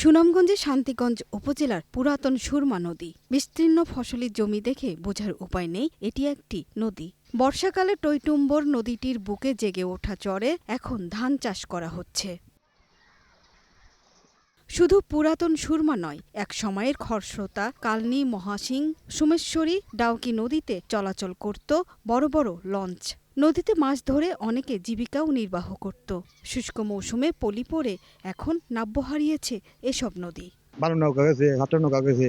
সুনামগঞ্জের শান্তিগঞ্জ উপজেলার পুরাতন সুরমা নদী। বিস্তীর্ণ ফসলি জমি দেখে বোঝার উপায় নেই এটি একটি নদী। বর্ষাকালে টইটুম্বর নদীটির বুকে জেগে ওঠা চরে এখন ধান চাষ করা হচ্ছে। শুধু পুরাতন সুরমা নয়, এক সময়ের খরস্রোতা কালনী, মহাসিং, সোমেশ্বরী, ডাউকি নদীতে চলাচল করত বড় বড় লঞ্চ। নদীতে মাছ ধরে অনেকে জীবিকাও নির্বাহ করত। শুষ্ক মৌসুমে পলি পড়ে এখন নাব্য হারিয়েছে এসব নদী। ভালো নৌকা গেছে, হাটের নৌকা গেছে,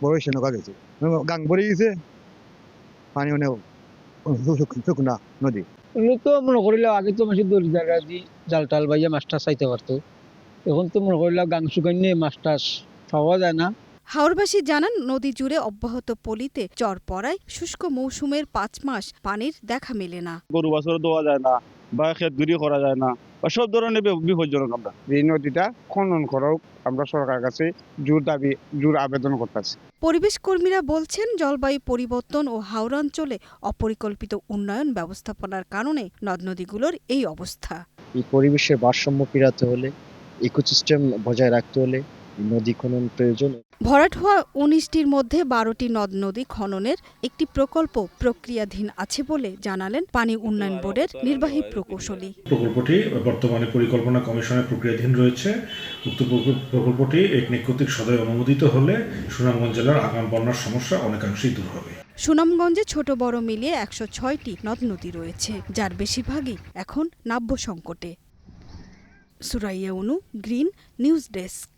বড় নৌকা গেছে, গাং ভরে গেছে, পানি অনেক শুকনা নদী। তো মনে করিলাম আগে তো মাসে দড়ি জায়গা দিয়ে জাল টাল বাইয়া মাছটা চাইতে পারতো, এখন তো মনে করিলাম গাং শুকাই নিয়ে মাছ টাছ পাওয়া যায় না। হাওরবাসী জানান, নদী জুড়ে অব্যাহত পলিতে চর পড়ায় শুষ্ক মৌসুমের 5 মাস পানির দেখা মেলে না। গরু বাছুর দেওয়া যায় না বা ক্ষেত বিক্রি করা যায় না, বা সব ধরনের বিপজ্জনক। আমরা এই নদীটা খনন করাও আমরা সরকারের কাছে জোর আবেদন করতেছি। পরিবেশ কর্মীরা বলছেন, জলবায়ু পরিবর্তন ও হাওরাঞ্চলে অপরিকল্পিত উন্নয়ন ব্যবস্থাপনার কারণে নদ নদীগুলোর এই অবস্থা। এই পরিবেশের ভারসাম্য ফেরাতে হলে, ইকোসিস্টেম বজায় রাখতে হলে নদী খনন প্রয়োজন। ভরাট হওয়া 19টির মধ্যে 12টি নদ নদী খননের একটি প্রকল্প প্রক্রিয়াধীন আছে বলে জানালেন পানি উন্নয়ন বোর্ডের নির্বাহী প্রকৌশলী। প্রকল্পটি বর্তমানে পরিকল্পনা কমিশনের প্রক্রিয়াধীন রয়েছে। উক্ত প্রকল্পটি একনেক কর্তৃক সদয় অনুমোদিত হলে সুনামগঞ্জ জেলার আগাম বন্যার সমস্যা অনেকাংশেই দূর হবে। সুনামগঞ্জে ছোট বড় মিলিয়ে 106টি নদ নদী রয়েছে, যার বেশিরভাগই এখন নাব্য সংকটে। সুরাইয়া অনু, গ্রিন নিউজ ডেস্ক।